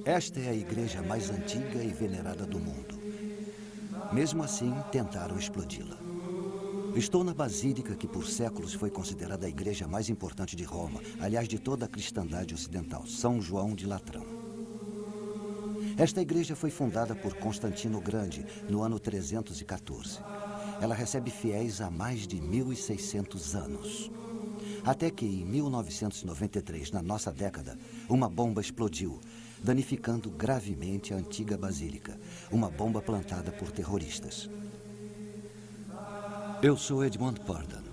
Esta é a igreja mais antiga e venerada do mundo. Mesmo assim, tentaram explodi-la. Estou na basílica que por séculos foi considerada a igreja mais importante de Roma, aliás, de toda a cristandade ocidental, São João de Latrão. Esta igreja foi fundada por Constantino o Grande no ano 314. Ela recebe fiéis há mais de 1.600 anos. Até que em 1993, na nossa década, uma bomba explodiu, danificando gravemente a antiga basílica, uma bomba plantada por terroristas. Eu sou Edmund Purdon.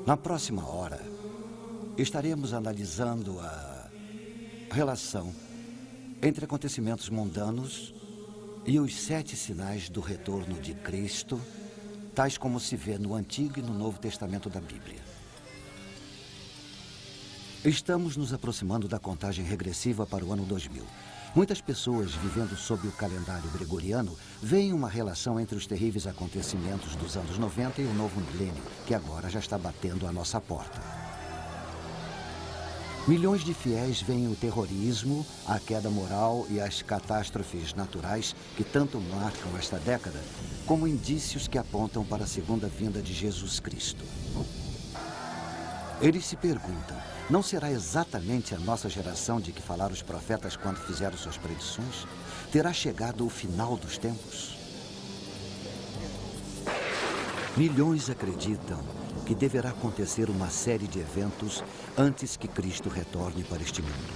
Na próxima hora, estaremos analisando a relação entre acontecimentos mundanos e os 7 sinais do retorno de Cristo, tais como se vê no Antigo e no Novo Testamento da Bíblia. Estamos nos aproximando da contagem regressiva para o ano 2000. Muitas pessoas vivendo sob o calendário gregoriano veem uma relação entre os terríveis acontecimentos dos anos 90 e o novo milênio, que agora já está batendo à nossa porta. Milhões de fiéis veem o terrorismo, a queda moral e as catástrofes naturais que tanto marcam esta década como indícios que apontam para a segunda vinda de Jesus Cristo. Eles se perguntam, não será exatamente a nossa geração de que falaram os profetas quando fizeram suas predições? Terá chegado o final dos tempos? Milhões acreditam que deverá acontecer uma série de eventos antes que Cristo retorne para este mundo.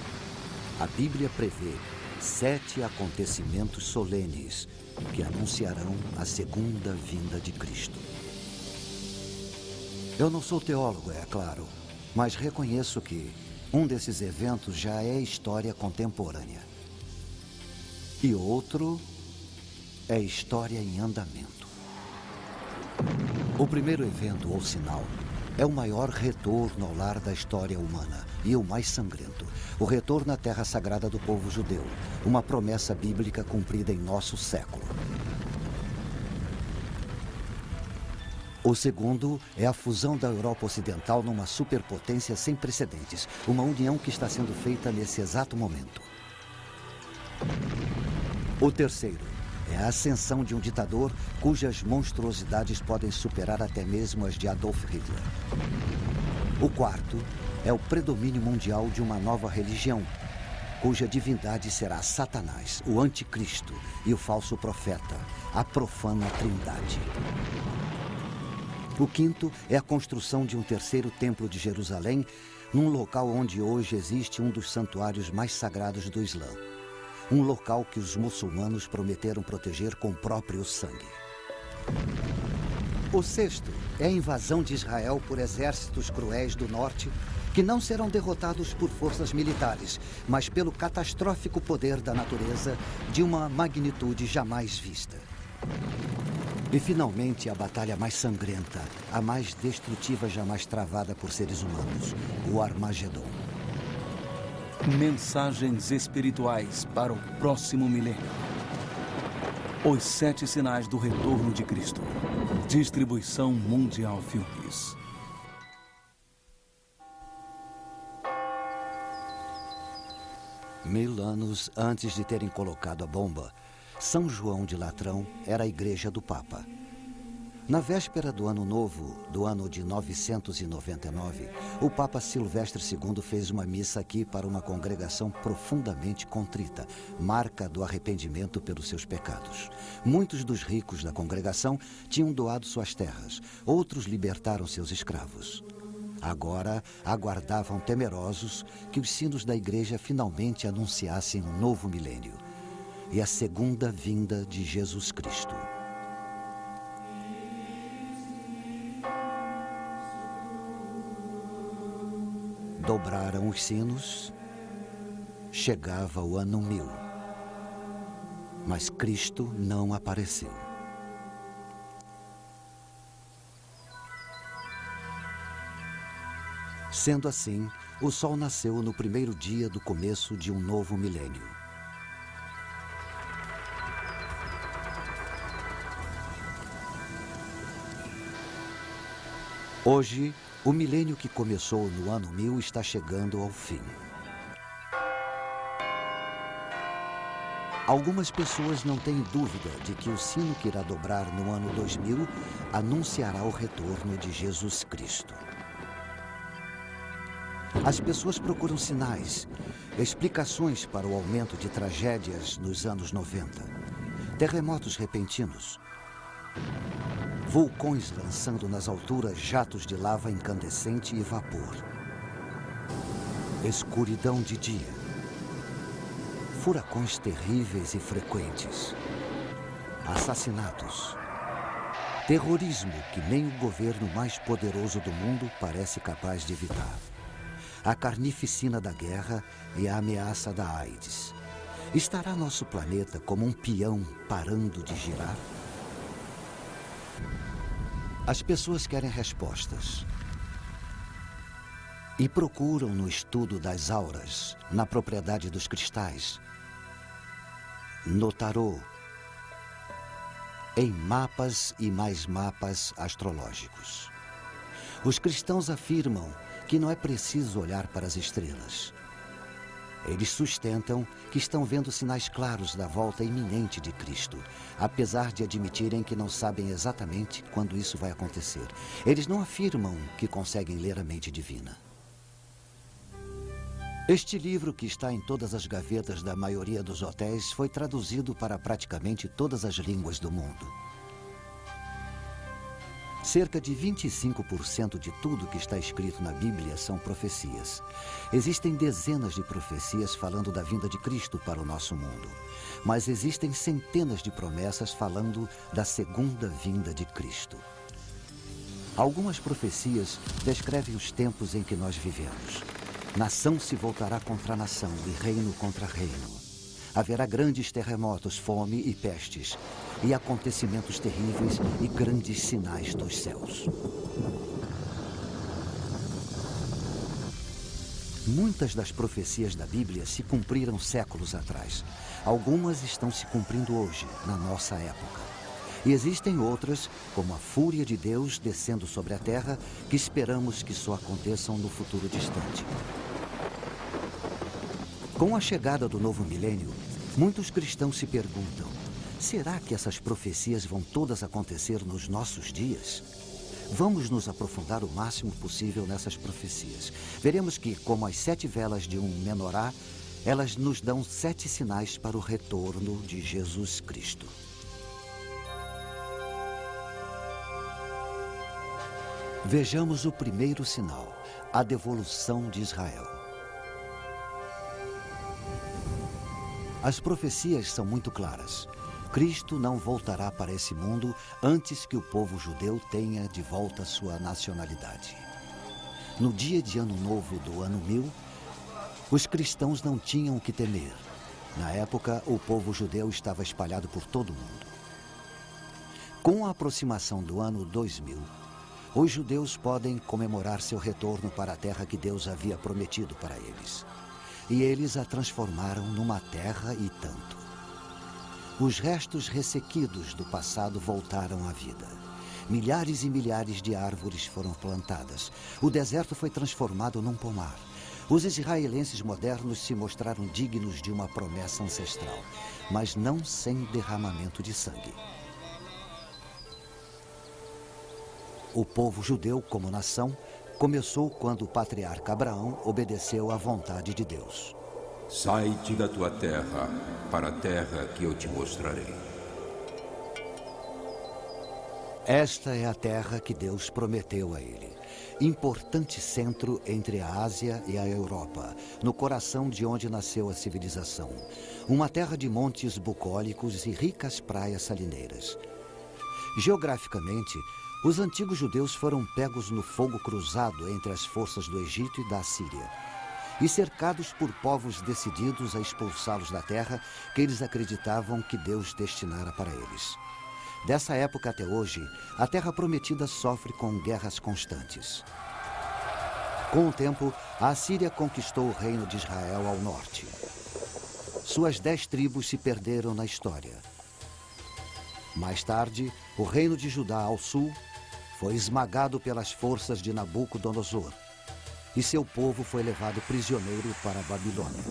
A Bíblia prevê 7 acontecimentos solenes que anunciarão a segunda vinda de Cristo. Eu não sou teólogo, é claro, mas reconheço que um desses eventos já é história contemporânea. E outro é história em andamento. O primeiro evento, ou sinal, é o maior retorno ao lar da história humana e o mais sangrento. O retorno à terra sagrada do povo judeu, uma promessa bíblica cumprida em nosso século. O segundo é a fusão da Europa Ocidental numa superpotência sem precedentes, uma união que está sendo feita nesse exato momento. O terceiro é a ascensão de um ditador cujas monstruosidades podem superar até mesmo as de Adolf Hitler. O quarto é o predomínio mundial de uma nova religião, cuja divindade será Satanás, o anticristo e o falso profeta, a profana trindade. O quinto é a construção de um terceiro templo de Jerusalém, num local onde hoje existe um dos santuários mais sagrados do Islã. Um local que os muçulmanos prometeram proteger com o próprio sangue. O sexto é a invasão de Israel por exércitos cruéis do norte, que não serão derrotados por forças militares, mas pelo catastrófico poder da natureza de uma magnitude jamais vista. E, finalmente, a batalha mais sangrenta, a mais destrutiva jamais travada por seres humanos, o Armagedon. Mensagens espirituais para o próximo milênio. Os 7 sinais do retorno de Cristo. Distribuição Mundial Filmes. Mil anos antes de terem colocado a bomba, São João de Latrão era a igreja do Papa. Na véspera do Ano Novo, do ano de 999, o Papa Silvestre II fez uma missa aqui para uma congregação profundamente contrita, marca do arrependimento pelos seus pecados. Muitos dos ricos da congregação tinham doado suas terras, outros libertaram seus escravos. Agora aguardavam temerosos que os sinos da igreja finalmente anunciassem um novo milênio e a segunda vinda de Jesus Cristo. Dobraram os sinos, chegava o ano 1000, mas Cristo não apareceu. Sendo assim, O sol nasceu no primeiro dia do começo de um novo milênio. Hoje, o milênio que começou no ano 1000 está chegando ao fim. Algumas pessoas não têm dúvida de que o sino que irá dobrar no ano 2000 anunciará o retorno de Jesus Cristo. As pessoas procuram sinais, explicações para o aumento de tragédias nos anos 90, terremotos repentinos, vulcões lançando nas alturas jatos de lava incandescente e vapor, escuridão de dia, furacões terríveis e frequentes, assassinatos, terrorismo que nem o governo mais poderoso do mundo parece capaz de evitar, a carnificina da guerra e a ameaça da AIDS. Estará nosso planeta como um peão parando de girar? As pessoas querem respostas e procuram no estudo das auras, na propriedade dos cristais, no tarô, em mapas e mais mapas astrológicos. Os cristãos afirmam que não é preciso olhar para as estrelas. Eles sustentam que estão vendo sinais claros da volta iminente de Cristo, apesar de admitirem que não sabem exatamente quando isso vai acontecer. Eles não afirmam que conseguem ler a mente divina. Este livro, que está em todas as gavetas da maioria dos hotéis, foi traduzido para praticamente todas as línguas do mundo. Cerca de 25% de tudo que está escrito na Bíblia são profecias. Existem dezenas de profecias falando da vinda de Cristo para o nosso mundo. Mas existem centenas de promessas falando da segunda vinda de Cristo. Algumas profecias descrevem os tempos em que nós vivemos. Nação se voltará contra nação e reino contra reino. Haverá grandes terremotos, fome e pestes, e acontecimentos terríveis e grandes sinais dos céus. Muitas das profecias da Bíblia se cumpriram séculos atrás. Algumas estão se cumprindo hoje, na nossa época. E existem outras, como a fúria de Deus descendo sobre a terra, que esperamos que só aconteçam no futuro distante. Com a chegada do novo milênio, muitos cristãos se perguntam: será que essas profecias vão todas acontecer nos nossos dias? Vamos nos aprofundar o máximo possível nessas profecias. Veremos que, como as 7 velas de um menorá, elas nos dão 7 sinais para o retorno de Jesus Cristo. Vejamos o primeiro sinal, a devolução de Israel. As profecias são muito claras. Cristo não voltará para esse mundo antes que o povo judeu tenha de volta sua nacionalidade. No dia de Ano Novo do ano 1000, os cristãos não tinham o que temer. Na época, o povo judeu estava espalhado por todo o mundo. Com a aproximação do ano 2000, os judeus podem comemorar seu retorno para a terra que Deus havia prometido para eles. E eles a transformaram numa terra e tanto. Os restos ressequidos do passado voltaram à vida. Milhares e milhares de árvores foram plantadas. O deserto foi transformado num pomar. Os israelenses modernos se mostraram dignos de uma promessa ancestral, mas não sem derramamento de sangue. O povo judeu, como nação, começou quando o patriarca Abraão obedeceu à vontade de Deus. Sai-te da tua terra, para a terra que eu te mostrarei. Esta é a terra que Deus prometeu a ele. Importante centro entre a Ásia e a Europa, no coração de onde nasceu a civilização. Uma terra de montes bucólicos e ricas praias salineiras. Geograficamente, os antigos judeus foram pegos no fogo cruzado entre as forças do Egito e da Assíria, e cercados por povos decididos a expulsá-los da terra que eles acreditavam que Deus destinara para eles. Dessa época até hoje, a Terra Prometida sofre com guerras constantes. Com o tempo, a Assíria conquistou o reino de Israel ao norte. Suas 10 tribos se perderam na história. Mais tarde, o reino de Judá ao sul foi esmagado pelas forças de Nabucodonosor e seu povo foi levado prisioneiro para a Babilônia.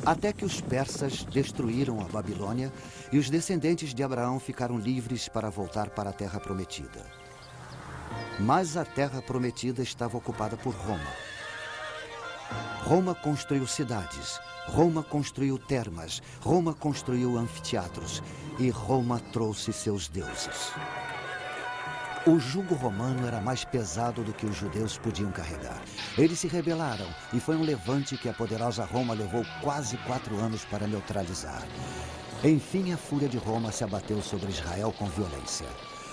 Até que os persas destruíram a Babilônia e os descendentes de Abraão ficaram livres para voltar para a Terra Prometida. Mas a Terra Prometida estava ocupada por Roma. Roma construiu cidades, Roma construiu termas, Roma construiu anfiteatros e Roma trouxe seus deuses. O jugo romano era mais pesado do que os judeus podiam carregar. Eles se rebelaram e foi um levante que a poderosa Roma levou quase 4 anos para neutralizar. Enfim, a fúria de Roma se abateu sobre Israel com violência.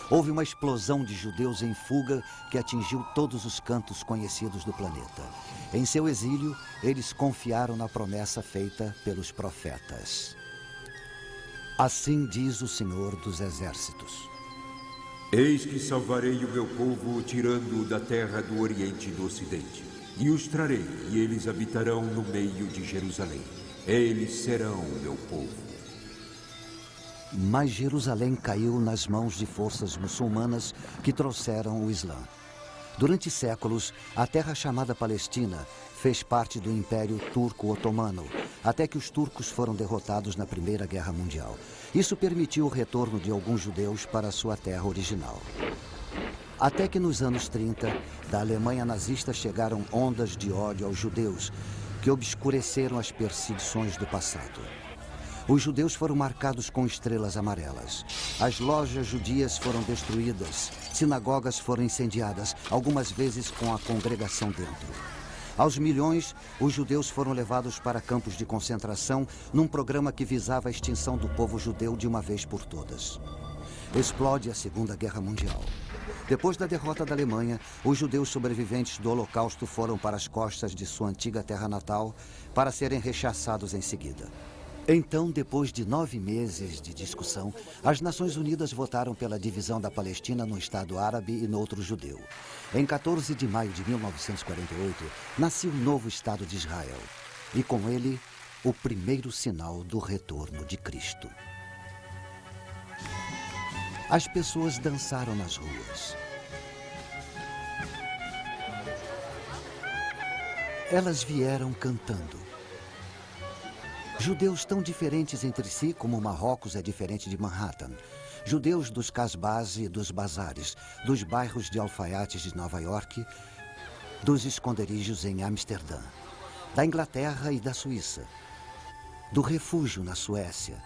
Houve uma explosão de judeus em fuga que atingiu todos os cantos conhecidos do planeta. Em seu exílio, eles confiaram na promessa feita pelos profetas. Assim diz o Senhor dos Exércitos. Eis que salvarei o meu povo, tirando-o da terra do Oriente e do Ocidente. E os trarei, e eles habitarão no meio de Jerusalém. Eles serão o meu povo. Mas Jerusalém caiu nas mãos de forças muçulmanas que trouxeram o Islã. Durante séculos, a terra chamada Palestina fez parte do Império Turco-Otomano, até que os turcos foram derrotados na Primeira Guerra Mundial. Isso permitiu o retorno de alguns judeus para sua terra original. Até que nos anos 30, da Alemanha nazista chegaram ondas de ódio aos judeus, que obscureceram as perseguições do passado. Os judeus foram marcados com estrelas amarelas. As lojas judias foram destruídas, sinagogas foram incendiadas, algumas vezes com a congregação dentro. Aos milhões, os judeus foram levados para campos de concentração num programa que visava a extinção do povo judeu de uma vez por todas. Explode a Segunda Guerra Mundial. Depois da derrota da Alemanha, os judeus sobreviventes do Holocausto foram para as costas de sua antiga terra natal para serem rechaçados em seguida. Então, depois de 9 meses de discussão, as Nações Unidas votaram pela divisão da Palestina no Estado árabe e no outro judeu. Em 14 de maio de 1948, nasceu o novo Estado de Israel. E com ele, o primeiro sinal do retorno de Cristo. As pessoas dançaram nas ruas. Elas vieram cantando. Judeus tão diferentes entre si como Marrocos é diferente de Manhattan. Judeus dos casbás e dos bazares, dos bairros de alfaiates de Nova York, dos esconderijos em Amsterdã, da Inglaterra e da Suíça, do refúgio na Suécia,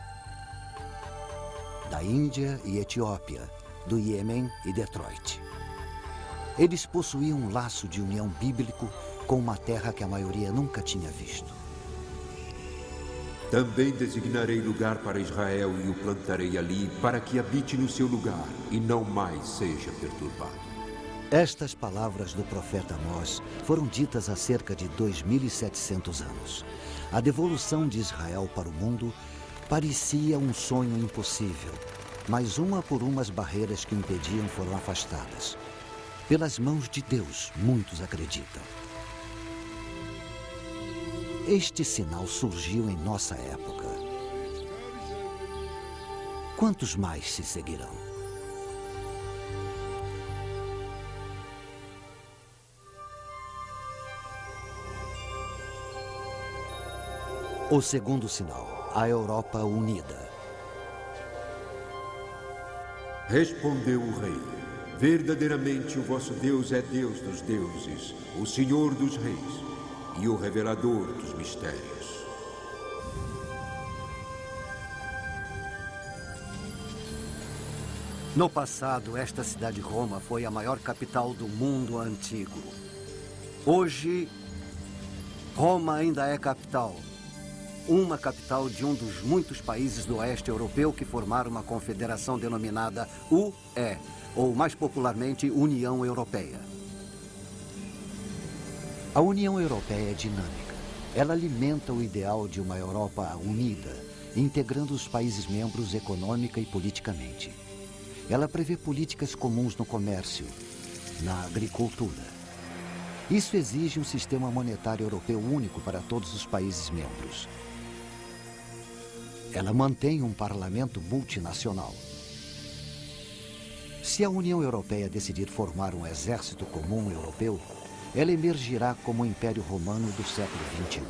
da Índia e Etiópia, do Iêmen e Detroit. Eles possuíam um laço de união bíblico com uma terra que a maioria nunca tinha visto. Também designarei lugar para Israel e o plantarei ali, para que habite no seu lugar e não mais seja perturbado. Estas palavras do profeta Amós foram ditas há cerca de 2.700 anos. A devolução de Israel para o mundo parecia um sonho impossível, mas uma por uma as barreiras que o impediam foram afastadas. Pelas mãos de Deus, muitos acreditam. Este sinal surgiu em nossa época. Quantos mais se seguirão? O segundo sinal, a Europa unida. Respondeu o rei: verdadeiramente o vosso Deus é Deus dos deuses, o Senhor dos reis e o revelador dos mistérios. No passado, esta cidade Roma foi a maior capital do mundo antigo. Hoje, Roma ainda é capital. Uma capital de um dos muitos países do oeste europeu que formaram uma confederação denominada UE, ou mais popularmente, União Europeia. A União Europeia é dinâmica. Ela alimenta o ideal de uma Europa unida, integrando os países membros econômica e politicamente. Ela prevê políticas comuns no comércio, na agricultura, Isso exige um sistema monetário europeu único para todos os países membros. Ela mantém um parlamento multinacional. Se a União Europeia decidir formar um exército comum europeu, ela emergirá como o Império Romano do século XXI.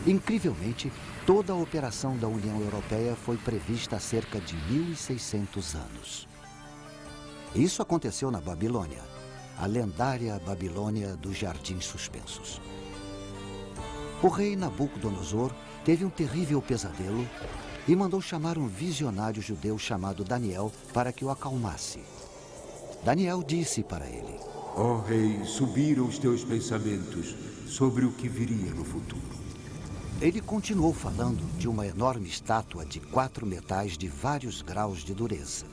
Incrivelmente, toda a operação da União Europeia foi prevista há cerca de 1.600 anos. Isso aconteceu na Babilônia, a lendária Babilônia dos Jardins Suspensos. O rei Nabucodonosor teve um terrível pesadelo e mandou chamar um visionário judeu chamado Daniel para que o acalmasse. Daniel disse para ele: Ó rei, subiram os teus pensamentos sobre o que viria no futuro. Ele continuou falando de uma enorme estátua de 4 metais de vários graus de dureza,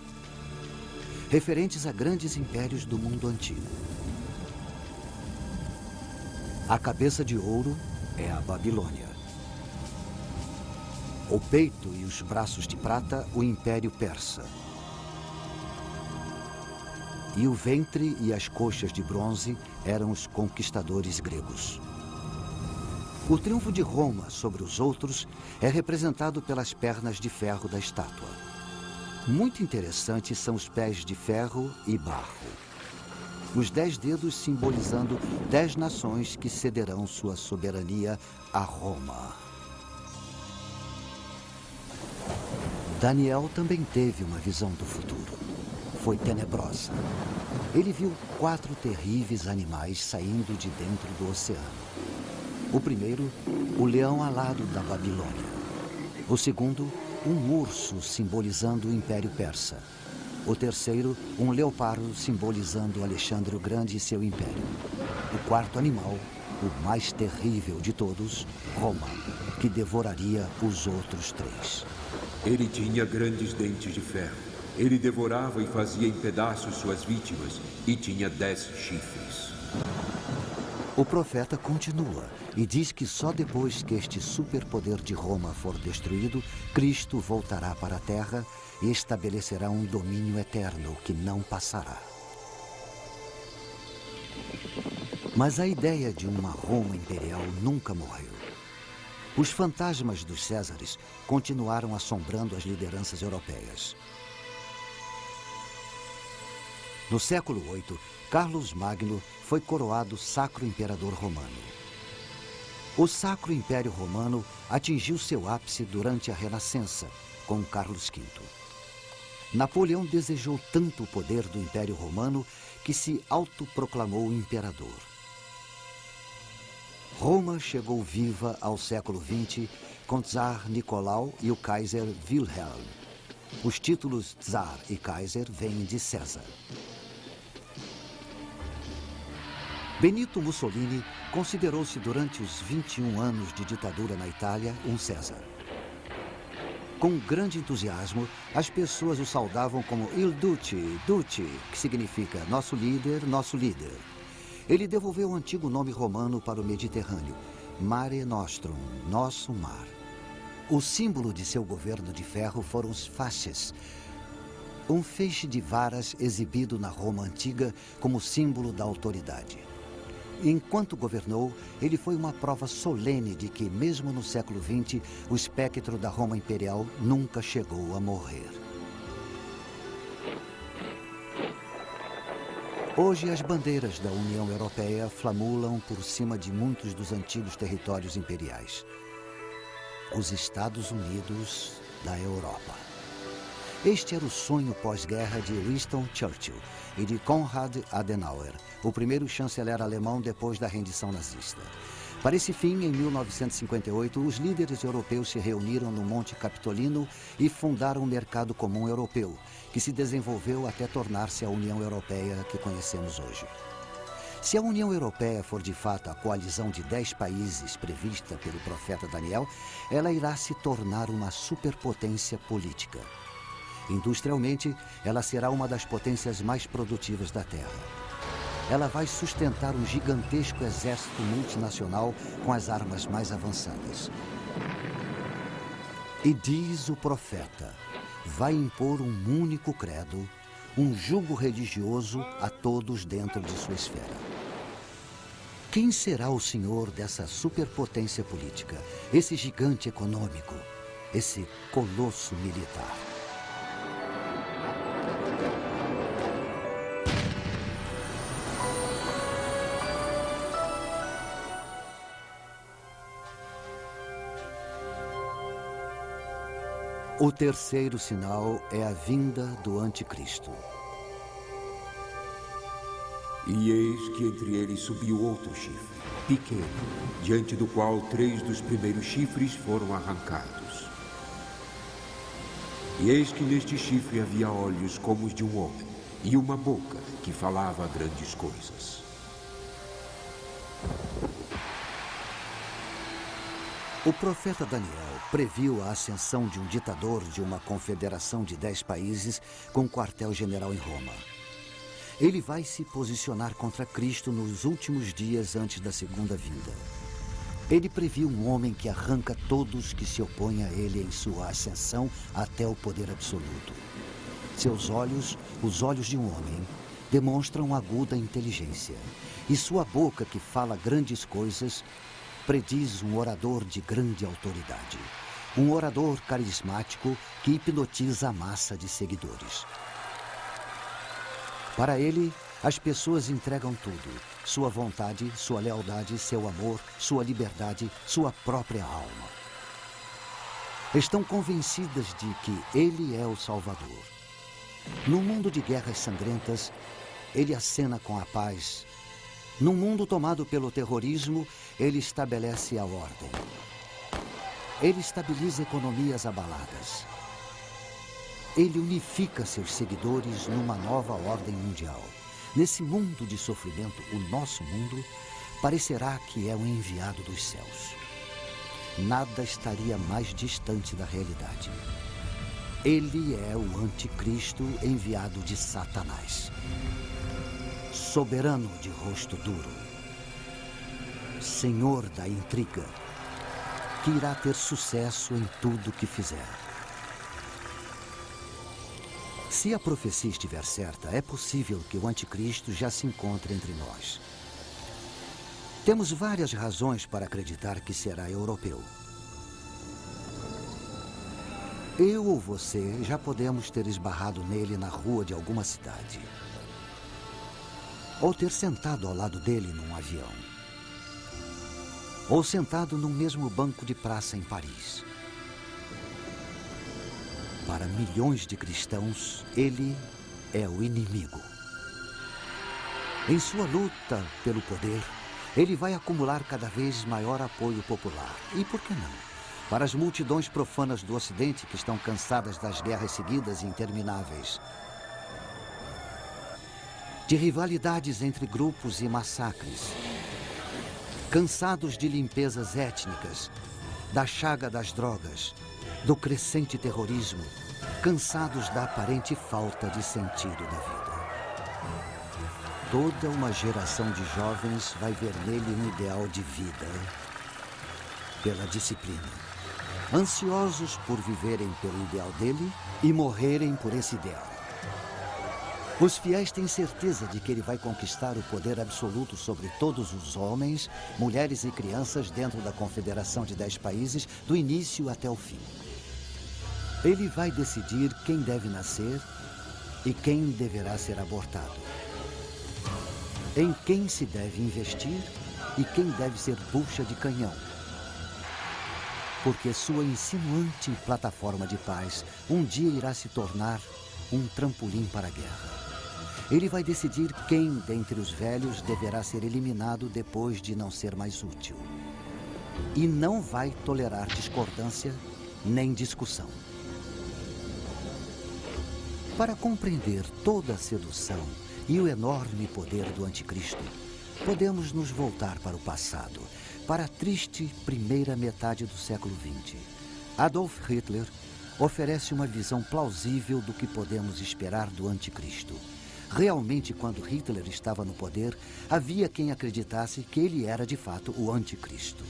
referentes a grandes impérios do mundo antigo. A cabeça de ouro é a Babilônia. O peito e os braços de prata, o Império Persa. E o ventre e as coxas de bronze eram os conquistadores gregos. O triunfo de Roma sobre os outros é representado pelas pernas de ferro da estátua. Muito interessantes são os pés de ferro e barro. Os 10 dedos simbolizando 10 nações que cederão sua soberania a Roma. Daniel também teve uma visão do futuro. Foi tenebrosa. Ele viu 4 terríveis animais saindo de dentro do oceano. O primeiro, o leão alado da Babilônia. O segundo, um urso simbolizando o Império Persa. O terceiro, um leopardo simbolizando Alexandre o Grande e seu império. O quarto animal, o mais terrível de todos, Roma, que devoraria os outros 3. Ele tinha grandes dentes de ferro. Ele devorava e fazia em pedaços suas vítimas e tinha 10 chifres. O profeta continua e diz que só depois que este superpoder de Roma for destruído, Cristo voltará para a Terra e estabelecerá um domínio eterno que não passará. Mas a ideia de uma Roma imperial nunca morreu. Os fantasmas dos Césares continuaram assombrando as lideranças europeias. No século VIII, Carlos Magno foi coroado Sacro Imperador Romano. O Sacro Império Romano atingiu seu ápice durante a Renascença, com Carlos V. Napoleão desejou tanto o poder do Império Romano que se autoproclamou imperador. Roma chegou viva ao século XX com Tsar Nicolau e o Kaiser Wilhelm. Os títulos Tsar e Kaiser vêm de César. Benito Mussolini considerou-se durante os 21 anos de ditadura na Itália um César. Com grande entusiasmo, as pessoas o saudavam como Il Duce, Duce, que significa nosso líder, nosso líder. Ele devolveu o antigo nome romano para o Mediterrâneo, Mare Nostrum, nosso mar. O símbolo de seu governo de ferro foram os fasces, um feixe de varas exibido na Roma antiga como símbolo da autoridade. Enquanto governou, ele foi uma prova solene de que, mesmo no século XX, o espectro da Roma imperial nunca chegou a morrer. Hoje, as bandeiras da União Europeia flamulam por cima de muitos dos antigos territórios imperiais. Os Estados Unidos da Europa. Este era o sonho pós-guerra de Winston Churchill e de Konrad Adenauer, o primeiro chanceler alemão depois da rendição nazista. Para esse fim, em 1958, os líderes europeus se reuniram no Monte Capitolino e fundaram o Mercado Comum Europeu, que se desenvolveu até tornar-se a União Europeia que conhecemos hoje. Se a União Europeia for de fato a coalizão de 10 países prevista pelo profeta Daniel, ela irá se tornar uma superpotência política. Industrialmente, ela será uma das potências mais produtivas da Terra. Ela vai sustentar um gigantesco exército multinacional com as armas mais avançadas. E diz o profeta, vai impor um único credo, um jugo religioso a todos dentro de sua esfera. Quem será o senhor dessa superpotência política, esse gigante econômico, esse colosso militar? O terceiro sinal é a vinda do anticristo. E eis que entre eles subiu outro chifre, pequeno, diante do qual 3 dos primeiros chifres foram arrancados. E eis que neste chifre havia olhos como os de um homem, e uma boca que falava grandes coisas. O profeta Daniel previu a ascensão de um ditador de uma confederação de 10 países com quartel-general em Roma. Ele vai se posicionar contra Cristo nos últimos dias antes da segunda vinda. Ele previu um homem que arranca todos que se opõem a ele em sua ascensão até o poder absoluto. Seus olhos, os olhos de um homem, demonstram aguda inteligência. E sua boca, que fala grandes coisas, prediz um orador de grande autoridade. Um orador carismático que hipnotiza a massa de seguidores. Para ele, as pessoas entregam tudo: sua vontade, sua lealdade, seu amor, sua liberdade, sua própria alma. Estão convencidas de que ele é o Salvador. No mundo de guerras sangrentas, ele acena com a paz. Num mundo tomado pelo terrorismo, ele estabelece a ordem. Ele estabiliza economias abaladas. Ele unifica seus seguidores numa nova ordem mundial. Nesse mundo de sofrimento, o nosso mundo, parecerá que é um enviado dos céus. Nada estaria mais distante da realidade. Ele é o anticristo enviado de Satanás. Soberano de rosto duro. Senhor da intriga, que irá ter sucesso em tudo que fizer. Se a profecia estiver certa, é possível que o anticristo já se encontre entre nós. Temos várias razões para acreditar que será europeu. Eu ou você já podemos ter esbarrado nele na rua de alguma cidade. Ou ter sentado ao lado dele num avião. Ou sentado no mesmo banco de praça em Paris. Para milhões de cristãos, ele é o inimigo. Em sua luta pelo poder, ele vai acumular cada vez maior apoio popular. E por que não? Para as multidões profanas do Ocidente que estão cansadas das guerras seguidas e intermináveis. De rivalidades entre grupos e massacres. Cansados de limpezas étnicas, da chaga das drogas, do crescente terrorismo, cansados da aparente falta de sentido da vida. Toda uma geração de jovens vai ver nele um ideal de vida, pela disciplina. Ansiosos por viverem pelo ideal dele e morrerem por esse ideal. Os fiéis têm certeza de que ele vai conquistar o poder absoluto sobre todos os homens, mulheres e crianças dentro da confederação de 10 países, do início até o fim. Ele vai decidir quem deve nascer e quem deverá ser abortado. Em quem se deve investir e quem deve ser bucha de canhão. Porque sua insinuante plataforma de paz um dia irá se tornar um trampolim para a guerra. Ele vai decidir quem dentre os velhos deverá ser eliminado depois de não ser mais útil. E não vai tolerar discordância nem discussão. Para compreender toda a sedução e o enorme poder do anticristo, podemos nos voltar para o passado, para a triste primeira metade do século XX. Adolf Hitler oferece uma visão plausível do que podemos esperar do anticristo. Realmente, quando Hitler estava no poder, havia quem acreditasse que ele era de fato o anticristo.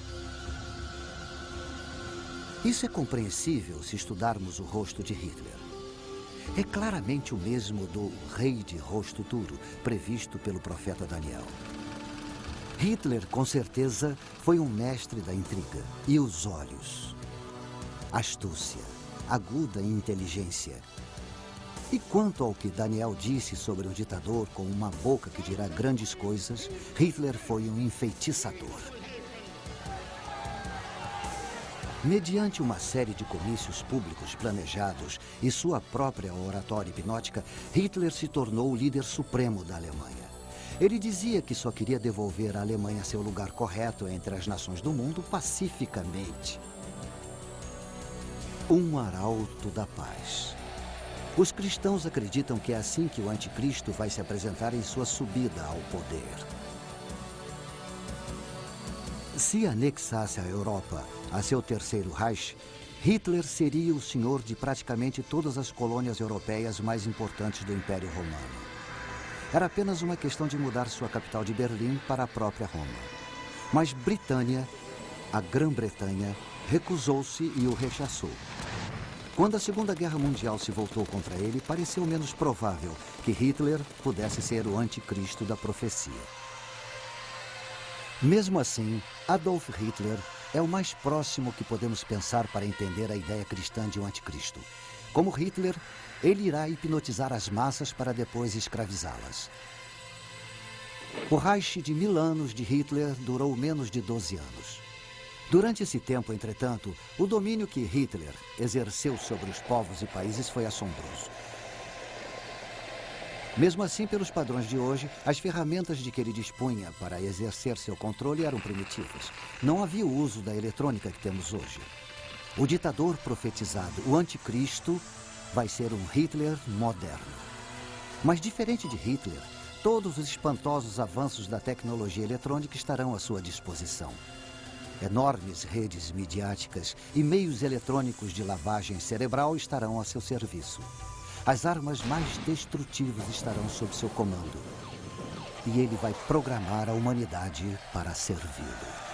Isso é compreensível se estudarmos o rosto de Hitler. É claramente o mesmo do rei de rosto duro, previsto pelo profeta Daniel. Hitler, com certeza, foi um mestre da intriga. E os olhos? Astúcia, aguda inteligência. E quanto ao que Daniel disse sobre um ditador com uma boca que dirá grandes coisas, Hitler foi um enfeitiçador. Mediante uma série de comícios públicos planejados e sua própria oratória hipnótica, Hitler se tornou o líder supremo da Alemanha. Ele dizia que só queria devolver à Alemanha seu lugar correto entre as nações do mundo pacificamente. Um arauto da paz. Os cristãos acreditam que é assim que o anticristo vai se apresentar em sua subida ao poder. Se anexasse a Europa a seu terceiro Reich, Hitler seria o senhor de praticamente todas as colônias europeias mais importantes do Império Romano. Era apenas uma questão de mudar sua capital de Berlim para a própria Roma. Mas Britânia, a Grã-Bretanha, recusou-se e o rechaçou. Quando a Segunda Guerra Mundial se voltou contra ele, pareceu menos provável que Hitler pudesse ser o anticristo da profecia. Mesmo assim, Adolf Hitler é o mais próximo que podemos pensar para entender a ideia cristã de um anticristo. Como Hitler, ele irá hipnotizar as massas para depois escravizá-las. O Reich de 1000 anos de Hitler durou menos de 12 anos. Durante esse tempo, entretanto, o domínio que Hitler exerceu sobre os povos e países foi assombroso. Mesmo assim, pelos padrões de hoje, as ferramentas de que ele dispunha para exercer seu controle eram primitivas. Não havia o uso da eletrônica que temos hoje. O ditador profetizado, o anticristo, vai ser um Hitler moderno. Mas diferente de Hitler, todos os espantosos avanços da tecnologia eletrônica estarão à sua disposição. Enormes redes midiáticas e meios eletrônicos de lavagem cerebral estarão a seu serviço. As armas mais destrutivas estarão sob seu comando. E ele vai programar a humanidade para servi-lo.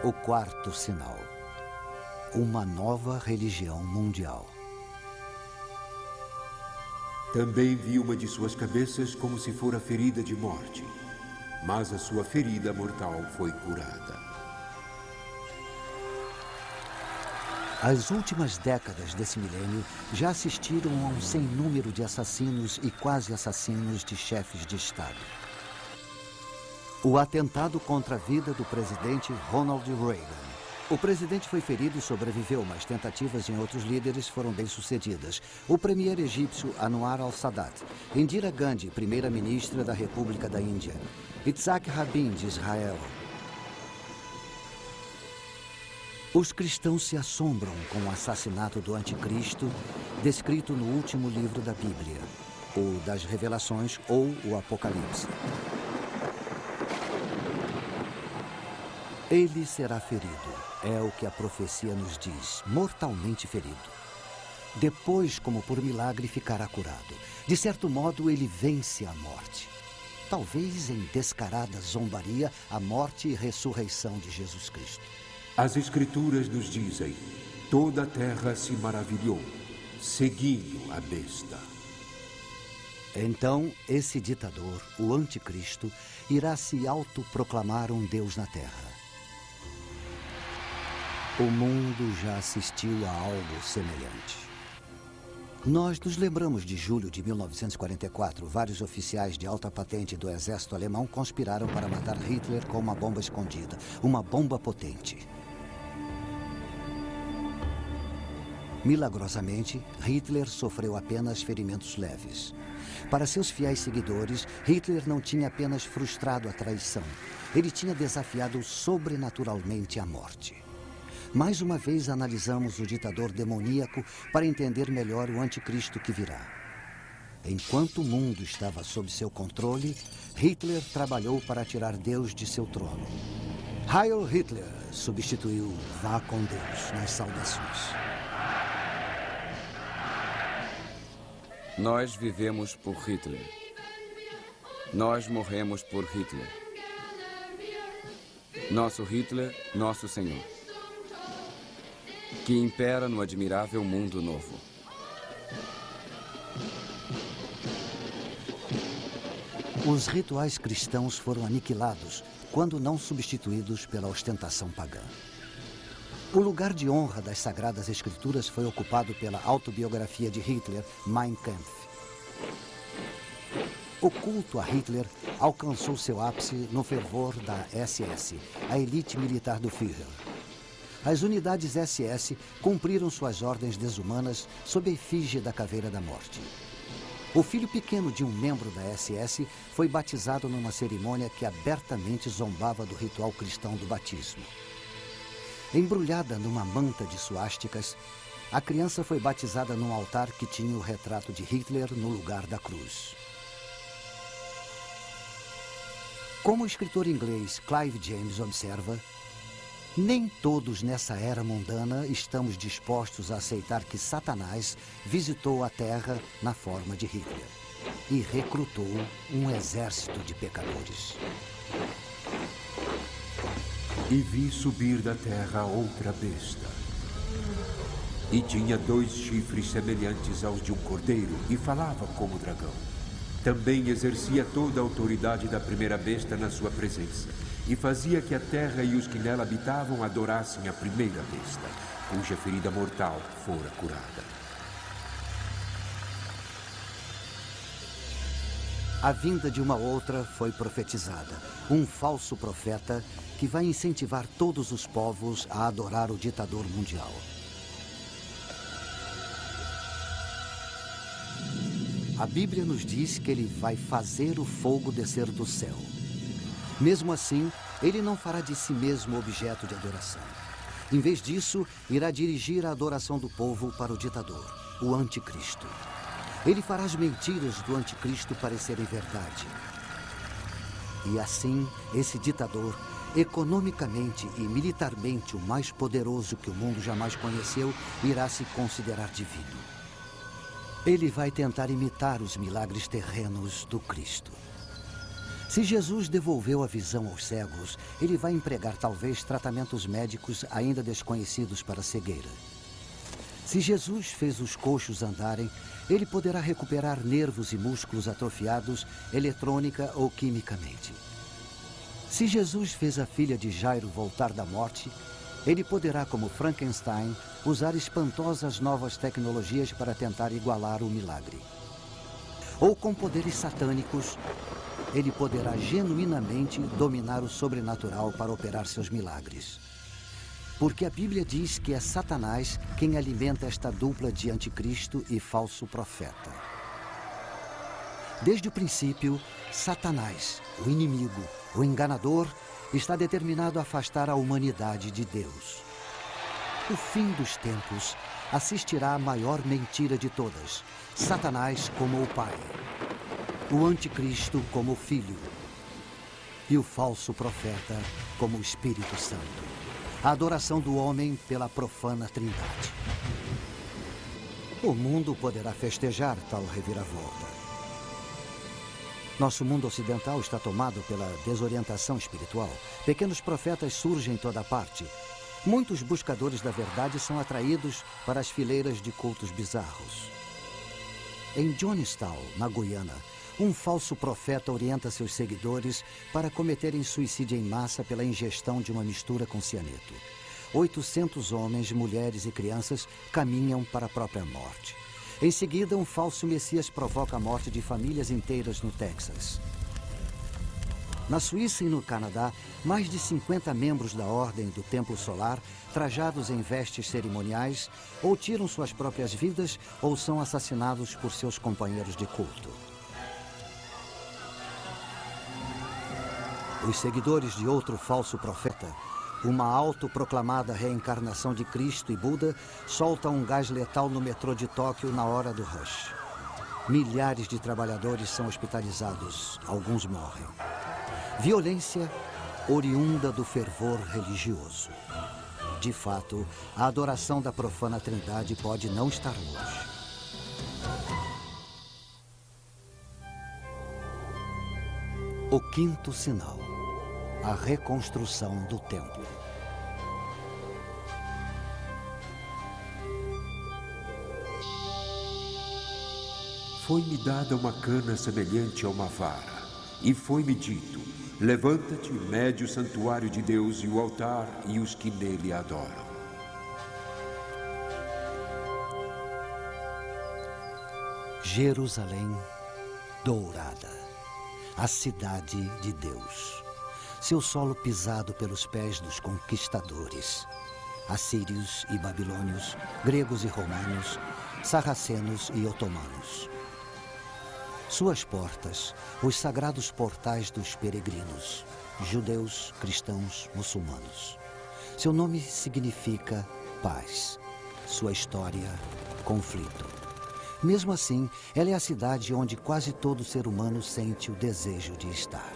O quarto sinal. Uma nova religião mundial. Também vi uma de suas cabeças como se fora ferida de morte, mas a sua ferida mortal foi curada. As últimas décadas desse milênio já assistiram a um sem número de assassinos e quase assassinos de chefes de Estado. O atentado contra a vida do presidente Ronald Reagan. O presidente foi ferido e sobreviveu, mas tentativas em outros líderes foram bem-sucedidas. O premier egípcio Anwar al-Sadat, Indira Gandhi, primeira-ministra da República da Índia, Yitzhak Rabin, de Israel. Os cristãos se assombram com o assassinato do anticristo, descrito no último livro da Bíblia, o das Revelações ou o Apocalipse. Ele será ferido, é o que a profecia nos diz, mortalmente ferido. Depois, como por milagre, ficará curado. De certo modo, ele vence a morte. Talvez em descarada zombaria, a morte e ressurreição de Jesus Cristo. As Escrituras nos dizem: toda a terra se maravilhou, seguindo a besta. Então, esse ditador, o anticristo, irá se autoproclamar um Deus na terra. O mundo já assistiu a algo semelhante. Nós nos lembramos de julho de 1944. Vários oficiais de alta patente do exército alemão conspiraram para matar Hitler com uma bomba escondida. Uma bomba potente. Milagrosamente, Hitler sofreu apenas ferimentos leves. Para seus fiéis seguidores, Hitler não tinha apenas frustrado a traição. Ele tinha desafiado sobrenaturalmente a morte. Mais uma vez analisamos o ditador demoníaco para entender melhor o anticristo que virá. Enquanto o mundo estava sob seu controle, Hitler trabalhou para tirar Deus de seu trono. Heil Hitler substituiu Vá com Deus nas saudações. Nós vivemos por Hitler. Nós morremos por Hitler. Nosso Hitler, nosso Senhor, que impera no admirável mundo novo. Os rituais cristãos foram aniquilados quando não substituídos pela ostentação pagã. O lugar de honra das Sagradas Escrituras foi ocupado pela autobiografia de Hitler, Mein Kampf. O culto a Hitler alcançou seu ápice no fervor da SS, a elite militar do Führer. As unidades SS cumpriram suas ordens desumanas sob a efígie da Caveira da Morte. O filho pequeno de um membro da SS foi batizado numa cerimônia que abertamente zombava do ritual cristão do batismo. Embrulhada numa manta de suásticas, a criança foi batizada num altar que tinha o retrato de Hitler no lugar da cruz. Como o escritor inglês Clive James observa, nem todos nessa era mundana estamos dispostos a aceitar que Satanás visitou a Terra na forma de Hitler e recrutou um exército de pecadores. E vi subir da terra outra besta. E tinha 2 chifres semelhantes aos de um cordeiro e falava como dragão. Também exercia toda a autoridade da primeira besta na sua presença, e fazia que a terra e os que nela habitavam adorassem a primeira besta, cuja ferida mortal fora curada. A vinda de uma outra foi profetizada, um falso profeta que vai incentivar todos os povos a adorar o ditador mundial. A Bíblia nos diz que ele vai fazer o fogo descer do céu. Mesmo assim, ele não fará de si mesmo objeto de adoração. Em vez disso, irá dirigir a adoração do povo para o ditador, o anticristo. Ele fará as mentiras do anticristo parecerem verdade. E assim, esse ditador, economicamente e militarmente o mais poderoso que o mundo jamais conheceu, irá se considerar divino. Ele vai tentar imitar os milagres terrenos do Cristo. Se Jesus devolveu a visão aos cegos, ele vai empregar talvez tratamentos médicos ainda desconhecidos para a cegueira. Se Jesus fez os coxos andarem, ele poderá recuperar nervos e músculos atrofiados eletrônica ou quimicamente. Se Jesus fez a filha de Jairo voltar da morte, ele poderá, como Frankenstein, usar espantosas novas tecnologias para tentar igualar o milagre. Ou com poderes satânicos, ele poderá genuinamente dominar o sobrenatural para operar seus milagres. Porque a Bíblia diz que é Satanás quem alimenta esta dupla de anticristo e falso profeta. Desde o princípio, Satanás, o inimigo, o enganador, está determinado a afastar a humanidade de Deus. O fim dos tempos assistirá à maior mentira de todas, Satanás como o Pai, o anticristo como o Filho e o falso profeta como o Espírito Santo. A adoração do homem pela profana Trindade. O mundo poderá festejar tal reviravolta. Nosso mundo ocidental está tomado pela desorientação espiritual. Pequenos profetas surgem em toda parte. Muitos buscadores da verdade são atraídos para as fileiras de cultos bizarros. Em Jonestown, na Guiana, um falso profeta orienta seus seguidores para cometerem suicídio em massa pela ingestão de uma mistura com cianeto. 800 homens, mulheres e crianças caminham para a própria morte. Em seguida, um falso messias provoca a morte de famílias inteiras no Texas. Na Suíça e no Canadá, mais de 50 membros da Ordem do Templo Solar, trajados em vestes cerimoniais, ou tiram suas próprias vidas ou são assassinados por seus companheiros de culto. Os seguidores de outro falso profeta, uma autoproclamada reencarnação de Cristo e Buda, soltam um gás letal no metrô de Tóquio na hora do rush. Milhares de trabalhadores são hospitalizados, alguns morrem. Violência oriunda do fervor religioso. De fato, a adoração da profana Trindade pode não estar longe. O quinto sinal. a reconstrução do templo. Foi-me dada uma cana semelhante a uma vara, e foi-me dito: levanta-te, mede o santuário de Deus e o altar e os que nele adoram. Jerusalém dourada, a cidade de Deus. Seu solo pisado pelos pés dos conquistadores, assírios e babilônios, gregos e romanos, sarracenos e otomanos. Suas portas, os sagrados portais dos peregrinos, judeus, cristãos, muçulmanos. Seu nome significa paz. Sua história, conflito. Mesmo assim, ela é a cidade onde quase todo ser humano sente o desejo de estar.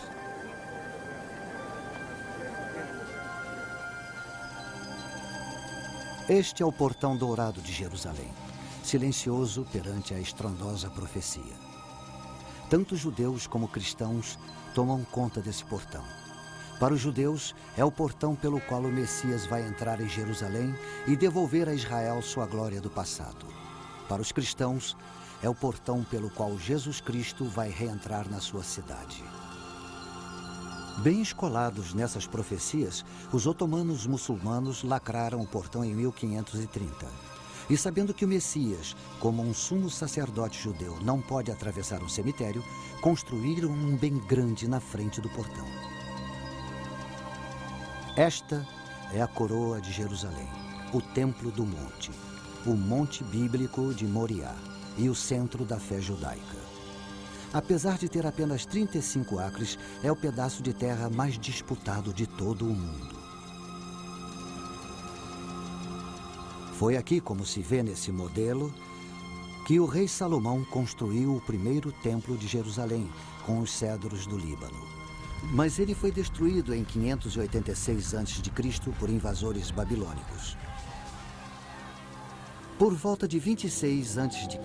Este é o portão dourado de Jerusalém, silencioso perante a estrondosa profecia. Tanto judeus como cristãos tomam conta desse portão. Para os judeus, é o portão pelo qual o Messias vai entrar em Jerusalém e devolver a Israel sua glória do passado. Para os cristãos, é o portão pelo qual Jesus Cristo vai reentrar na sua cidade. Bem escolados nessas profecias, os otomanos muçulmanos lacraram o portão em 1530. E sabendo que o Messias, como um sumo sacerdote judeu, não pode atravessar um cemitério, construíram um bem grande na frente do portão. Esta é a coroa de Jerusalém, o Templo do Monte, o Monte Bíblico de Moriá e o centro da fé judaica. Apesar de ter apenas 35 acres, é o pedaço de terra mais disputado de todo o mundo. Foi aqui, como se vê nesse modelo, que o rei Salomão construiu o primeiro templo de Jerusalém, com os cedros do Líbano. Mas ele foi destruído em 586 a.C. por invasores babilônicos. Por volta de 26 a.C.,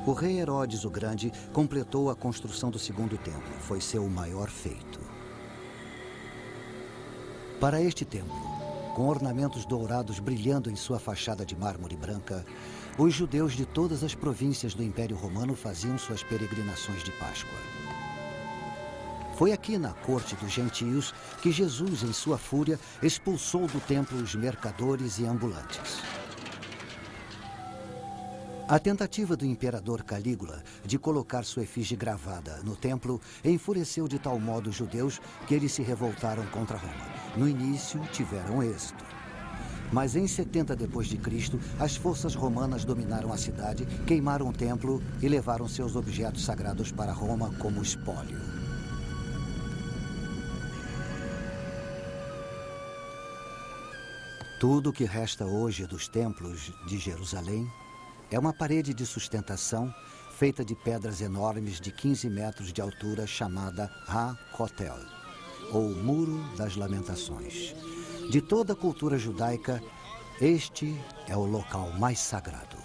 o rei Herodes o Grande completou a construção do segundo templo. Foi seu maior feito. Para este templo, com ornamentos dourados brilhando em sua fachada de mármore branca, os judeus de todas as províncias do Império Romano faziam suas peregrinações de Páscoa. Foi aqui na corte dos gentios que Jesus, em sua fúria, expulsou do templo os mercadores e ambulantes. A tentativa do imperador Calígula de colocar sua efígie gravada no templo enfureceu de tal modo os judeus que eles se revoltaram contra Roma. No início, tiveram êxito. Mas em 70 d.C., as forças romanas dominaram a cidade, queimaram o templo e levaram seus objetos sagrados para Roma como espólio. Tudo o que resta hoje dos templos de Jerusalém é uma parede de sustentação feita de pedras enormes de 15 metros de altura chamada Ha-Kotel, ou Muro das Lamentações. De toda a cultura judaica, este é o local mais sagrado.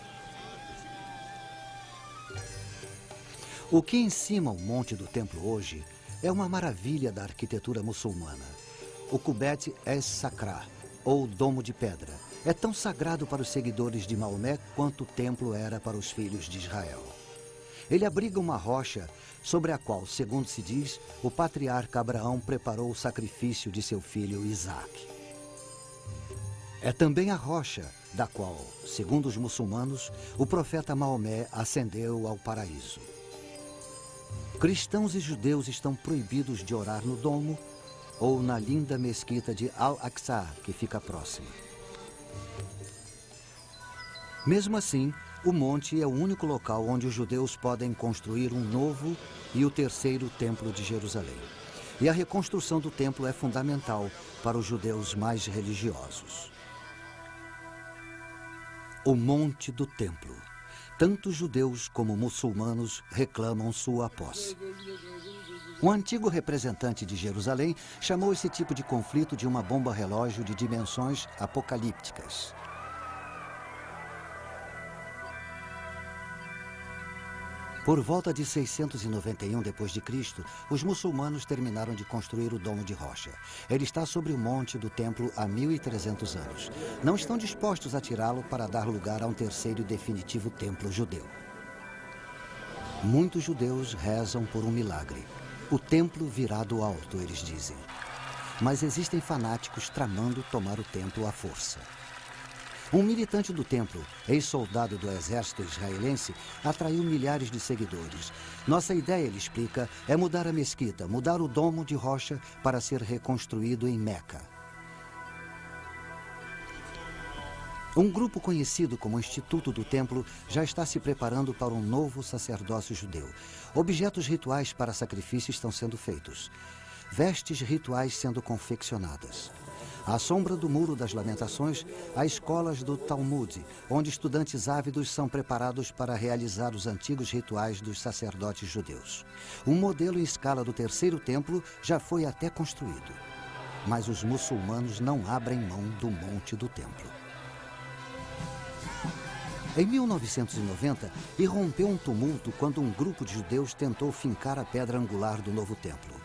O que encima o monte do templo hoje é uma maravilha da arquitetura muçulmana. O Kubet es-Sakra, ou Domo de Pedra, é tão sagrado para os seguidores de Maomé quanto o templo era para os filhos de Israel. Ele abriga uma rocha sobre a qual, segundo se diz, o patriarca Abraão preparou o sacrifício de seu filho Isaque. É também a rocha da qual, segundo os muçulmanos, o profeta Maomé ascendeu ao paraíso. Cristãos e judeus estão proibidos de orar no domo ou na linda mesquita de Al-Aqsa, que fica próxima. Mesmo assim, o monte é o único local onde os judeus podem construir um novo e o terceiro templo de Jerusalém. E a reconstrução do templo é fundamental para os judeus mais religiosos. O monte do templo. Tanto judeus como muçulmanos reclamam sua posse. Um antigo representante de Jerusalém chamou esse tipo de conflito de uma bomba relógio de dimensões apocalípticas. Por volta de 691 d.C., os muçulmanos terminaram de construir o Domo de Rocha. Ele está sobre o monte do templo há 1.300 anos. Não estão dispostos a tirá-lo para dar lugar a um terceiro e definitivo templo judeu. Muitos judeus rezam por um milagre. O templo virá do alto, eles dizem. Mas existem fanáticos tramando tomar o templo à força. Um militante do templo, ex-soldado do exército israelense, atraiu milhares de seguidores. Nossa ideia, ele explica, é mudar a mesquita, mudar o domo de rocha para ser reconstruído em Meca. Um grupo conhecido como Instituto do Templo já está se preparando para um novo sacerdócio judeu. Objetos rituais para sacrifício estão sendo feitos. Vestes rituais sendo confeccionadas. À sombra do Muro das Lamentações, há escolas do Talmud, onde estudantes ávidos são preparados para realizar os antigos rituais dos sacerdotes judeus. Um modelo em escala do terceiro templo já foi até construído. Mas os muçulmanos não abrem mão do monte do templo. Em 1990, irrompeu um tumulto quando um grupo de judeus tentou fincar a pedra angular do novo templo.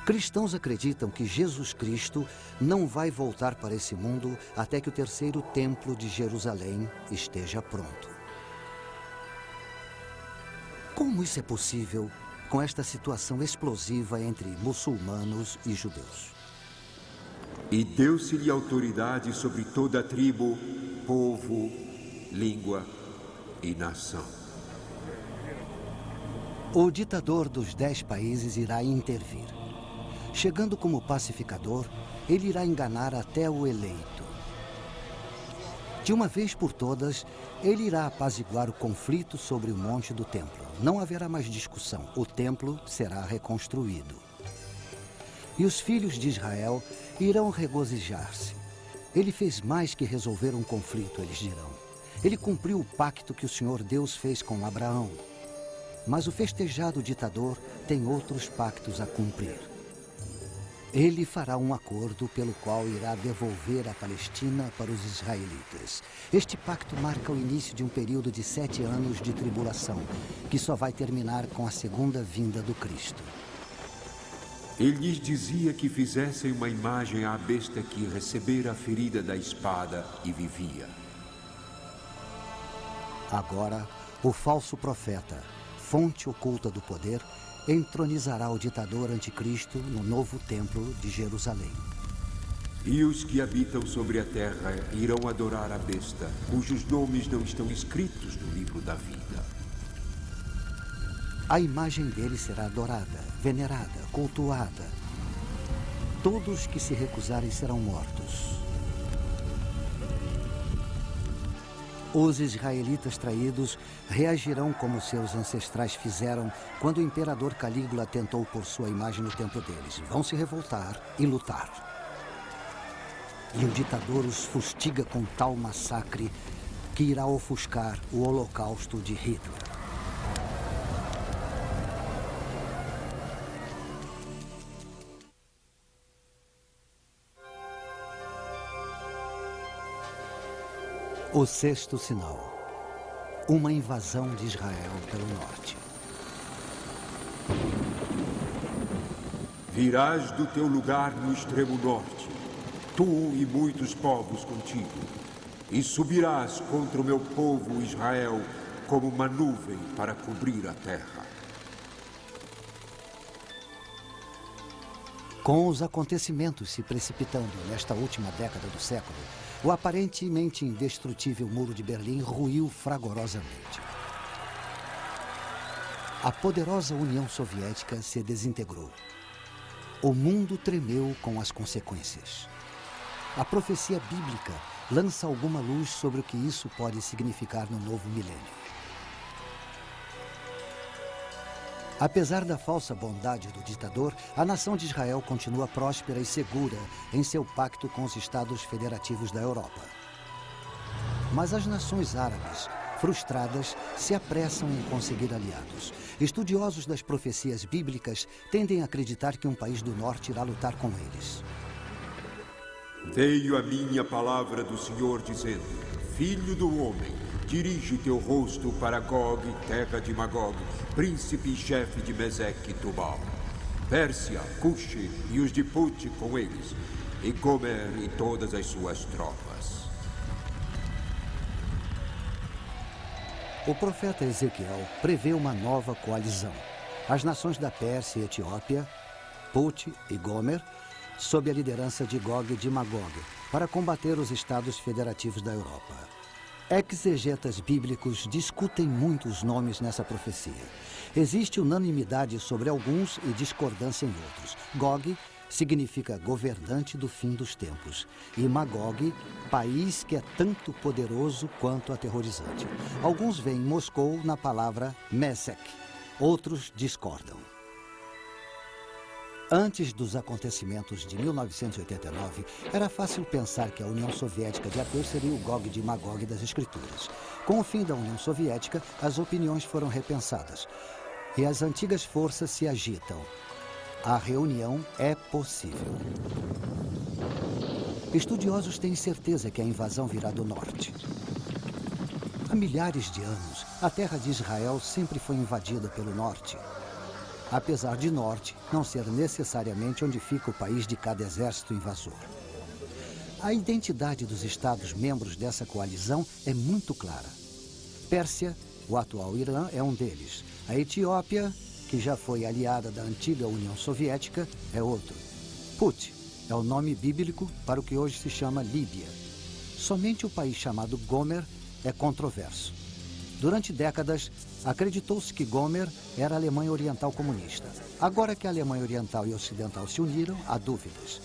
Cristãos acreditam que Jesus Cristo não vai voltar para esse mundo até que o terceiro templo de Jerusalém esteja pronto. Como isso é possível com esta situação explosiva entre muçulmanos e judeus? E deu-se-lhe autoridade sobre toda a tribo, povo, língua e nação. O ditador dos 10 países irá intervir. Chegando como pacificador, ele irá enganar até o eleito. De uma vez por todas, ele irá apaziguar o conflito sobre o monte do templo. Não haverá mais discussão. O templo será reconstruído. E os filhos de Israel irão regozijar-se. Ele fez mais que resolver um conflito, eles dirão. Ele cumpriu o pacto que o Senhor Deus fez com Abraão. Mas o festejado ditador tem outros pactos a cumprir. Ele fará um acordo pelo qual irá devolver a Palestina para os israelitas. Este pacto marca o início de um período de 7 anos de tribulação, que só vai terminar com a segunda vinda do Cristo. Ele lhes dizia que fizessem uma imagem à besta que recebera a ferida da espada e vivia. Agora, o falso profeta, fonte oculta do poder, entronizará o ditador anticristo no novo templo de Jerusalém. E os que habitam sobre a terra irão adorar a besta, cujos nomes não estão escritos no livro da vida. A imagem dele será adorada, venerada, cultuada. Todos que se recusarem serão mortos. Os israelitas traídos reagirão como seus ancestrais fizeram quando o imperador Calígula tentou pôr sua imagem no templo deles. Vão se revoltar e lutar. E o ditador os fustiga com tal massacre que irá ofuscar o holocausto de Hitler. O sexto sinal. Uma invasão de Israel pelo norte. Virás do teu lugar no extremo norte, tu e muitos povos contigo, e subirás contra o meu povo Israel como uma nuvem para cobrir a terra. Com os acontecimentos se precipitando nesta última década do século, o aparentemente indestrutível Muro de Berlim ruiu fragorosamente. A poderosa União Soviética se desintegrou. O mundo tremeu com as consequências. A profecia bíblica lança alguma luz sobre o que isso pode significar no novo milênio. Apesar da falsa bondade do ditador, a nação de Israel continua próspera e segura em seu pacto com os Estados Federativos da Europa. Mas as nações árabes, frustradas, se apressam em conseguir aliados. Estudiosos das profecias bíblicas tendem a acreditar que um país do norte irá lutar com eles. Veio a minha palavra do Senhor dizendo: Filho do homem, dirige o teu rosto para Gog, terra de Magog, príncipe e chefe de Meseque e Tubal. Pérsia, Cuxi e os de Put com eles, e Gomer e todas as suas tropas. O profeta Ezequiel prevê uma nova coalizão. As nações da Pérsia e Etiópia, Put e Gomer, sob a liderança de Gog de Magog, para combater os estados federativos da Europa. Exegetas bíblicos discutem muito os nomes nessa profecia. Existe unanimidade sobre alguns e discordância em outros. Gog significa governante do fim dos tempos. E Magog, país que é tanto poderoso quanto aterrorizante. Alguns veem Moscou na palavra Mesek, outros discordam. Antes dos acontecimentos de 1989, era fácil pensar que a União Soviética de ateus seria o Gog de Magog das Escrituras. Com o fim da União Soviética, as opiniões foram repensadas e as antigas forças se agitam. A reunião é possível. Estudiosos têm certeza que a invasão virá do norte. Há milhares de anos, a terra de Israel sempre foi invadida pelo norte. Apesar de norte não ser necessariamente onde fica o país de cada exército invasor. A identidade dos estados membros dessa coalizão é muito clara. Pérsia, o atual Irã, é um deles. A Etiópia, que já foi aliada da antiga União Soviética, é outro. Put é o nome bíblico para o que hoje se chama Líbia. Somente o país chamado Gomer é controverso. Durante décadas, acreditou-se que Gomer era a Alemanha Oriental comunista. Agora que a Alemanha Oriental e Ocidental se uniram, há dúvidas.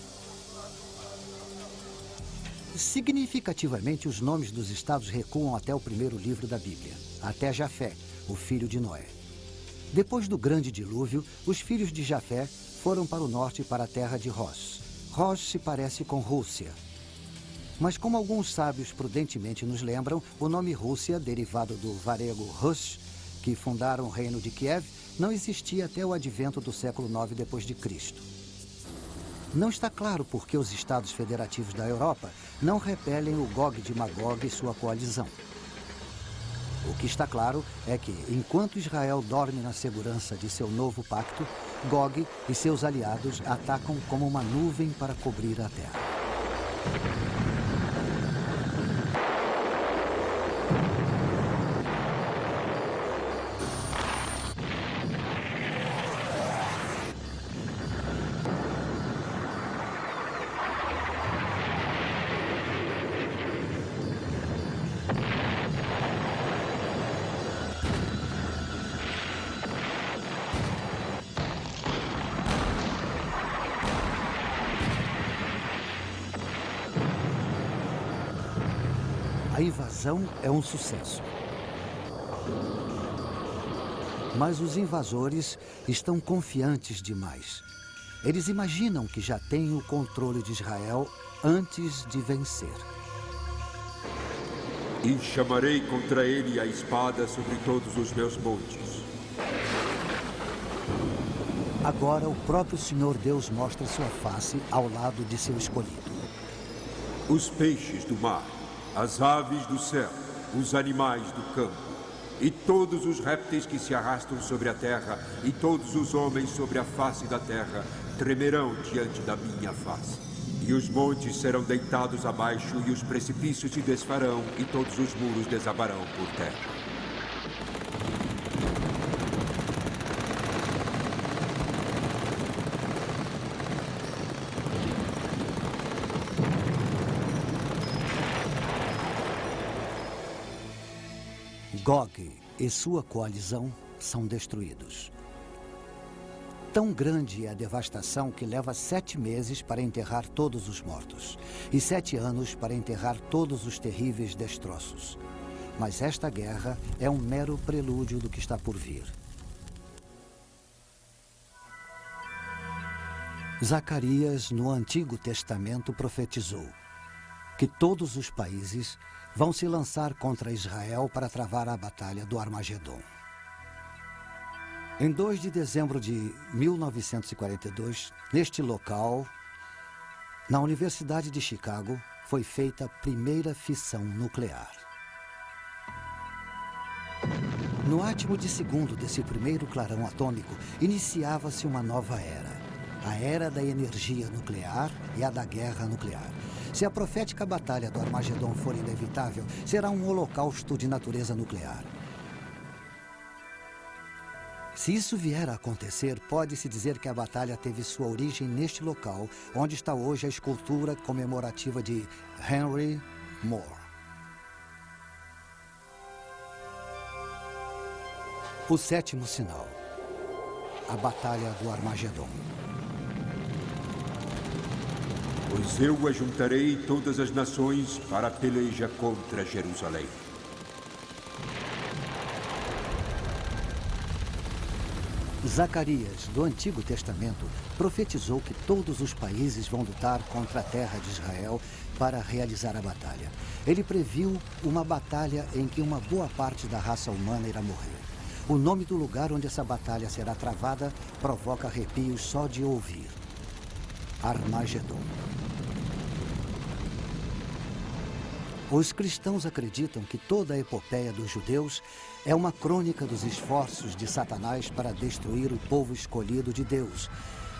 Significativamente, os nomes dos estados recuam até o primeiro livro da Bíblia, até Jafé, o filho de Noé. Depois do grande dilúvio, os filhos de Jafé foram para o norte, para a terra de Rosh. Rosh se parece com Rússia. Mas como alguns sábios prudentemente nos lembram, o nome Rússia, derivado do varego Rush, que fundaram o reino de Kiev, não existia até o advento do século IX depois de Cristo. Não está claro por que os estados federativos da Europa não repelem o Gog de Magog e sua coalizão. O que está claro é que, enquanto Israel dorme na segurança de seu novo pacto, Gog e seus aliados atacam como uma nuvem para cobrir a terra. A invasão é um sucesso. Mas os invasores estão confiantes demais. Eles imaginam que já têm o controle de Israel antes de vencer. E chamarei contra ele a espada sobre todos os meus montes. Agora o próprio Senhor Deus mostra sua face ao lado de seu escolhido. Os peixes do mar, as aves do céu, os animais do campo, e todos os répteis que se arrastam sobre a terra, e todos os homens sobre a face da terra, tremerão diante da minha face. E os montes serão deitados abaixo, e os precipícios se desfarão, e todos os muros desabarão por terra. Gog e sua coalizão são destruídos. Tão grande é a devastação que leva 7 meses para enterrar todos os mortos e 7 anos para enterrar todos os terríveis destroços. Mas esta guerra é um mero prelúdio do que está por vir. Zacarias, no Antigo Testamento, profetizou que todos os países vão se lançar contra Israel para travar a batalha do Armagedon. Em 2 de dezembro de 1942, neste local, na Universidade de Chicago, foi feita a primeira fissão nuclear. No átimo de segundo desse primeiro clarão atômico, iniciava-se uma nova era. A era da energia nuclear e a da guerra nuclear. Se a profética batalha do Armagedon for inevitável, será um holocausto de natureza nuclear. Se isso vier a acontecer, pode-se dizer que a batalha teve sua origem neste local, onde está hoje a escultura comemorativa de Henry Moore. O sétimo sinal. A Batalha do Armagedon. Pois eu ajuntarei todas as nações para a peleja contra Jerusalém. Zacarias, do Antigo Testamento, profetizou que todos os países vão lutar contra a terra de Israel para realizar a batalha. Ele previu uma batalha em que uma boa parte da raça humana irá morrer. O nome do lugar onde essa batalha será travada provoca arrepios só de ouvir. Armagedon. Os cristãos acreditam que toda a epopeia dos judeus é uma crônica dos esforços de Satanás para destruir o povo escolhido de Deus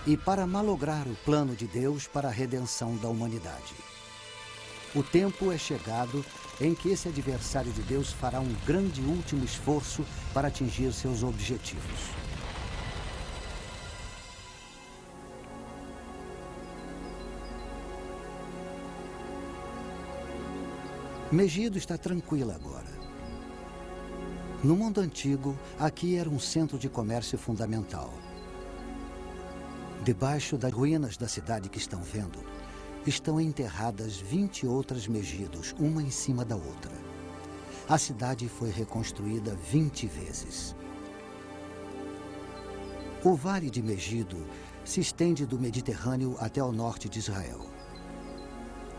e para malograr o plano de Deus para a redenção da humanidade. O tempo é chegado em que esse adversário de Deus fará um grande último esforço para atingir seus objetivos. Megido está tranquila agora. No mundo antigo, aqui era um centro de comércio fundamental. Debaixo das ruínas da cidade que estão vendo, estão enterradas 20 outras Megidos, uma em cima da outra. A cidade foi reconstruída 20 vezes. O Vale de Megido se estende do Mediterrâneo até o norte de Israel.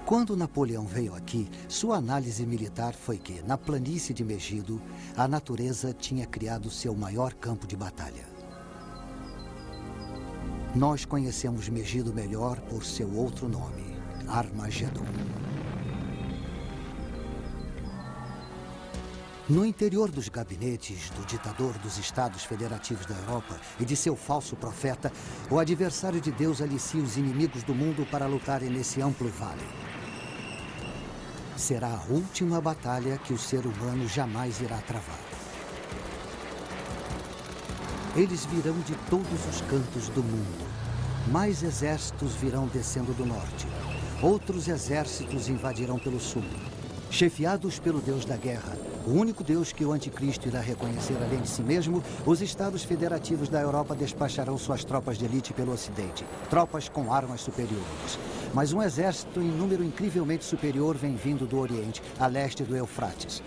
Quando Napoleão veio aqui, sua análise militar foi que, na planície de Megido, a natureza tinha criado seu maior campo de batalha. Nós conhecemos Megido melhor por seu outro nome, Armagedon. No interior dos gabinetes do ditador dos Estados Federativos da Europa e de seu falso profeta, o adversário de Deus alicia os inimigos do mundo para lutarem nesse amplo vale. Será a última batalha que o ser humano jamais irá travar. Eles virão de todos os cantos do mundo. Mais exércitos virão descendo do norte. Outros exércitos invadirão pelo sul. Chefiados pelo Deus da guerra, o único Deus que o anticristo irá reconhecer além de si mesmo, os Estados Federativos da Europa despacharão suas tropas de elite pelo ocidente, tropas com armas superiores. Mas um exército em número incrivelmente superior vem vindo do oriente, a leste do Eufrates.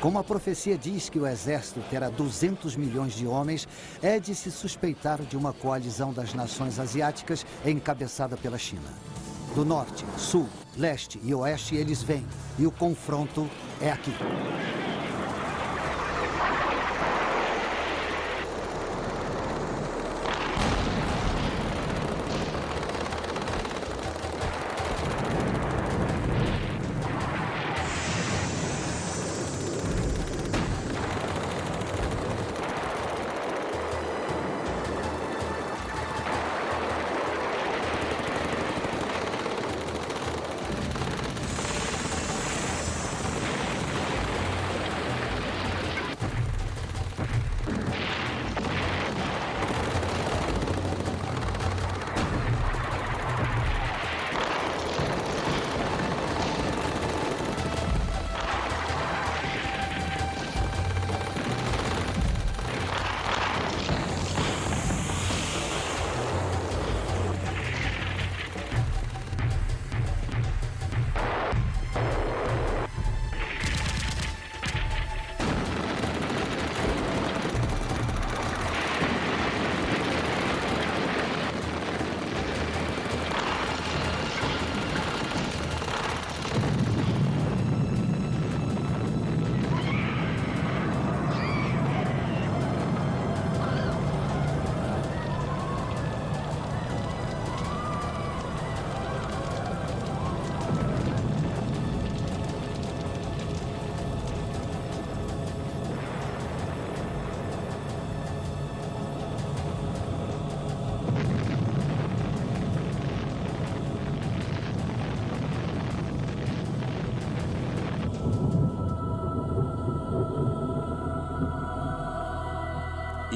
Como a profecia diz que o exército terá 200 milhões de homens, é de se suspeitar de uma coalizão das nações asiáticas encabeçada pela China. Do norte, sul, leste e oeste eles vêm, e o confronto é aqui.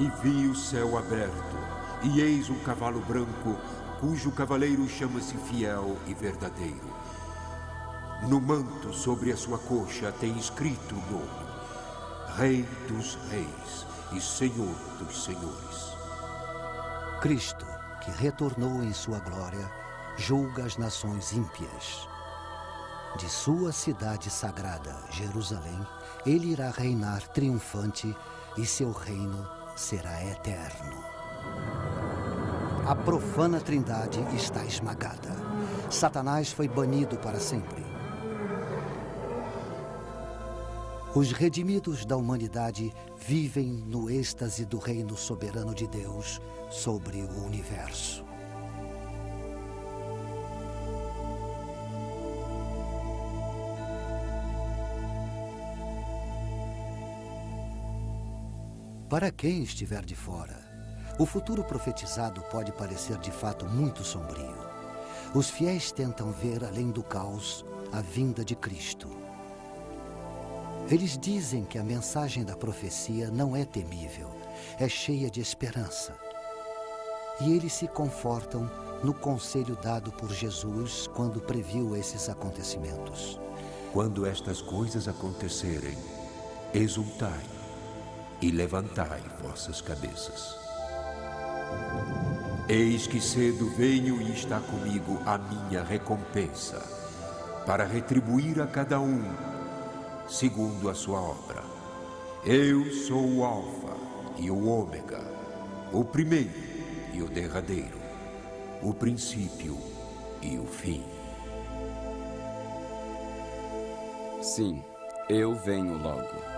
E vi o céu aberto, e eis um cavalo branco, cujo cavaleiro chama-se Fiel e Verdadeiro. No manto sobre a sua coxa tem escrito o nome: Rei dos Reis e Senhor dos Senhores. Cristo, que retornou em sua glória, julga as nações ímpias. De sua cidade sagrada, Jerusalém, ele irá reinar triunfante e seu reino será eterno. A profana trindade está esmagada. Satanás foi banido para sempre. Os redimidos da humanidade vivem no êxtase do reino soberano de Deus sobre o universo. Para quem estiver de fora, o futuro profetizado pode parecer de fato muito sombrio. Os fiéis tentam ver além do caos a vinda de Cristo. Eles dizem que a mensagem da profecia não é temível, é cheia de esperança. E eles se confortam no conselho dado por Jesus quando previu esses acontecimentos. Quando estas coisas acontecerem, exultai e levantai vossas cabeças. Eis que cedo venho e está comigo a minha recompensa, para retribuir a cada um segundo a sua obra. Eu sou o Alfa e o Ômega, o primeiro e o derradeiro, o princípio e o fim. Sim, eu venho logo.